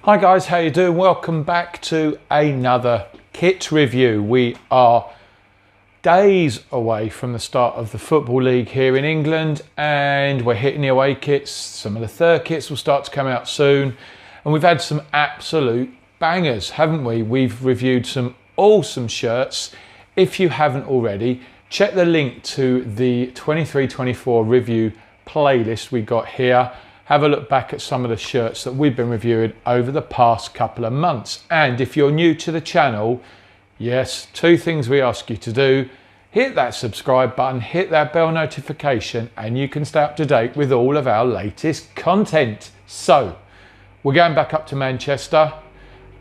Hi guys, how you doing? Welcome back to another kit review. We are days away from the start of the Football League here in England, and we're hitting the away kits. Some of the third kits will start to come out soon, and we've had some absolute bangers, haven't we? We've reviewed some awesome shirts. If you haven't already, check the link to the 23-24 review playlist we got here. Have a look back at some of the shirts that we've been reviewing over the past couple of months. And if you're new to the channel, yes, two things we ask you to do. Hit that subscribe button, hit that bell notification, and you can stay up to date with all of our latest content. So, we're going back up to Manchester.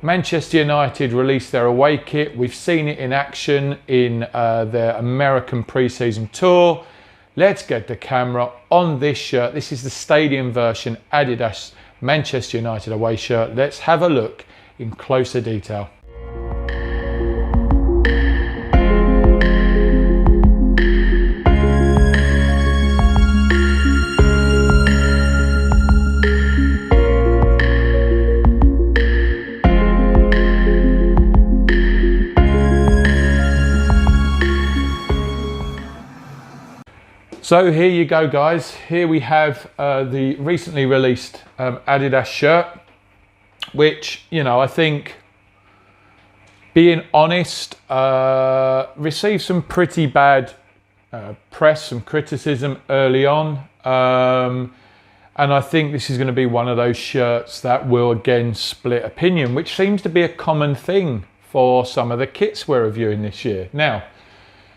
Manchester United released their away kit. We've seen it in action in their American pre-season tour. Let's get the camera on this shirt. This is the stadium version Adidas Manchester United away shirt. Let's have a look in closer detail. So here you go guys, here we have the recently released Adidas shirt, which, you know, I think, being honest, received some pretty bad press, some criticism early on, and I think this is going to be one of those shirts that will again split opinion, which seems to be a common thing for some of the kits we're reviewing this year. Now,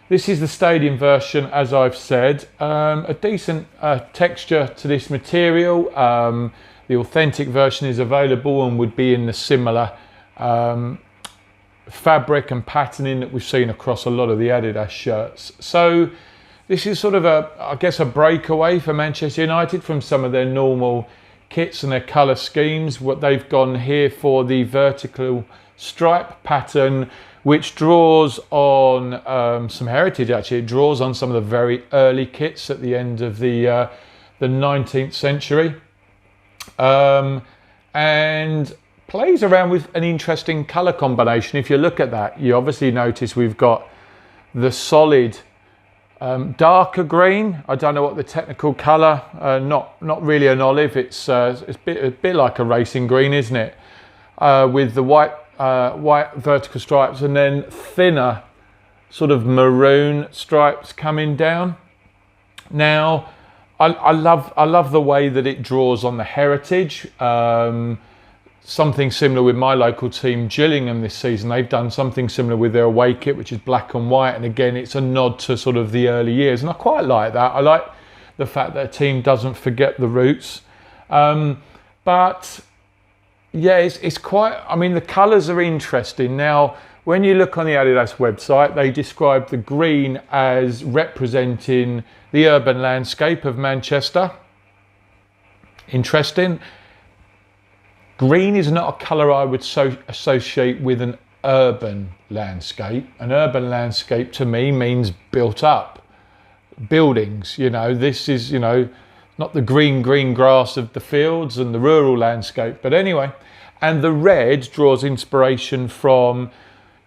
this is the stadium version, as I've said. A decent texture to this material. The authentic version is available and would be in the similar fabric and patterning that we've seen across a lot of the Adidas shirts. So this is sort of I guess a breakaway for Manchester United from some of their normal kits and their colour schemes. What they've gone here for the vertical stripe pattern, which draws on some heritage. Actually, it draws on some of the very early kits at the end of the 19th century, and plays around with an interesting colour combination. If you look at that, you obviously notice we've got the solid darker green. I don't know what the technical colour, not really an olive. It's a bit like a racing green, isn't it? With the white vertical stripes, and then thinner sort of maroon stripes coming down. Now, I love the way that it draws on the heritage. Something similar with my local team, Gillingham, this season. They've done something similar with their away kit, which is black and white, and again, it's a nod to sort of the early years, and I quite like that. I like the fact that a team doesn't forget the roots, but yeah, it's quite, I mean, the colours are interesting. Now, when you look on the Adidas website, they describe the green as representing the urban landscape of Manchester. Interesting. Green is not a colour I would associate with an urban landscape. An urban landscape to me means built up buildings. You know, this is, you know, not the green grass of the fields and the rural landscape. But anyway, and the red draws inspiration from,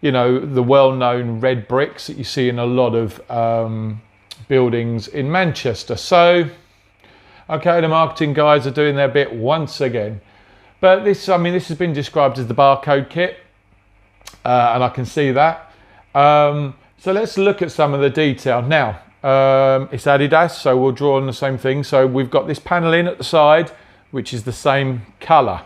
you know, the well-known red bricks that you see in a lot of buildings in Manchester. So, okay, the marketing guys are doing their bit once again. But this, I mean, this has been described as the barcode kit, and I can see that. So let's look at some of the detail. Now, it's Adidas, so we'll draw on the same thing. So we've got this paneling at the side, which is the same colour.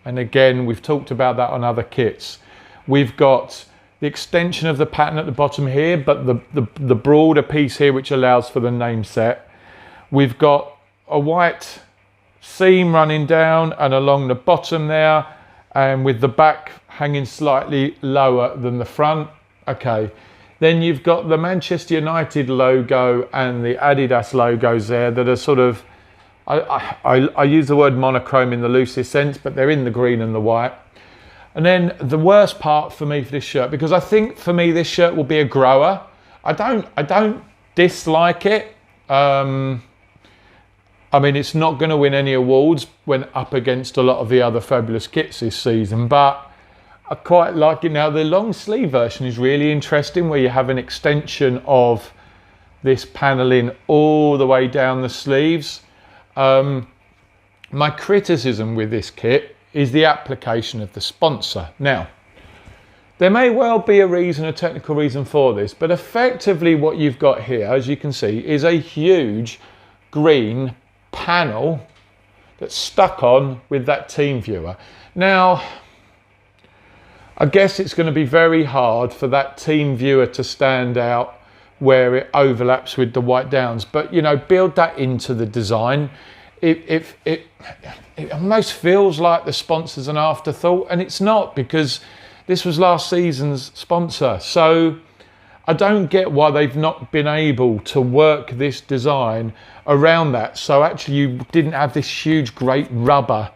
And again, we've talked about that on other kits. We've got the extension of the pattern at the bottom here, but the broader piece here, which allows for the name set. We've got a white seam running down and along the bottom there, and with the back hanging slightly lower than the front. Okay. Then you've got the Manchester United logo and the Adidas logos there that are sort of, I use the word monochrome in the loosest sense, but they're in the green and the white. And then the worst part for me for this shirt, because I think for me this shirt will be a grower. I don't dislike it. I mean, it's not going to win any awards when up against a lot of the other fabulous kits this season, but I quite like it. Now, the long sleeve version is really interesting, where you have an extension of this paneling all the way down the sleeves. My criticism with this kit is the application of the sponsor. Now, there may well be a technical reason for this, but effectively what you've got here, as you can see, is a huge green panel that's stuck on with that team viewer. Now, I guess it's going to be very hard for that team viewer to stand out where it overlaps with the white downs, but you know, build that into the design. It almost feels like the sponsor's an afterthought, and it's not, because this was last season's sponsor. So I don't get why they've not been able to work this design around that. So actually you didn't have this huge great rubber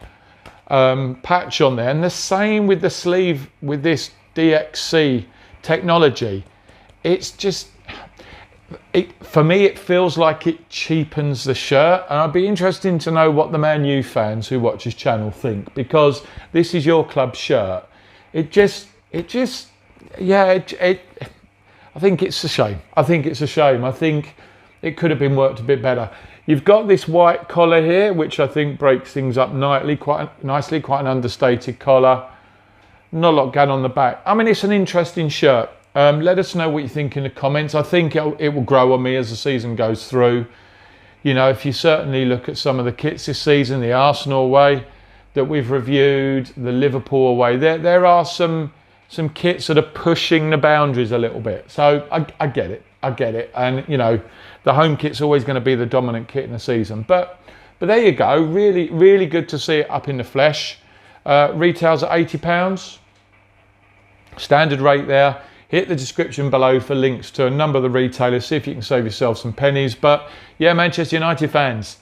patch on there. And the same with the sleeve with this DXC technology. It's just, for me, it feels like it cheapens the shirt. And I'd be interested to know what the Man U fans who watch this channel think, because this is your club shirt. I think it's a shame. I think it could have been worked a bit better. You've got this white collar here, which I think breaks things up nicely, quite an understated collar. Not a lot going on the back. I mean, it's an interesting shirt. Let us know what you think in the comments. I think it will grow on me as the season goes through. You know, if you certainly look at some of the kits this season, the Arsenal away that we've reviewed, the Liverpool away, there are some kits that are pushing the boundaries a little bit. So I get it. And you know, the home kit's always going to be the dominant kit in the season. But there you go. Really, really good to see it up in the flesh. Retails at £80. Standard rate there. Hit the description below for links to a number of the retailers. See if you can save yourself some pennies. But yeah, Manchester United fans,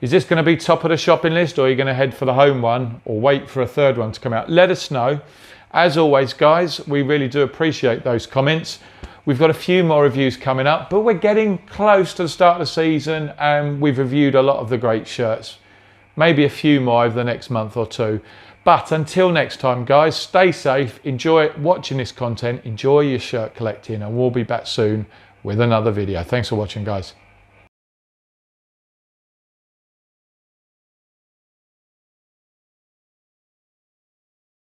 is this going to be top of the shopping list, or are you going to head for the home one, or wait for a third one to come out? Let us know. As always, guys, we really do appreciate those comments. We've got a few more reviews coming up, but we're getting close to the start of the season, and we've reviewed a lot of the great shirts. Maybe a few more over the next month or two. But until next time, guys, stay safe, enjoy watching this content, enjoy your shirt collecting, and we'll be back soon with another video. Thanks for watching, guys.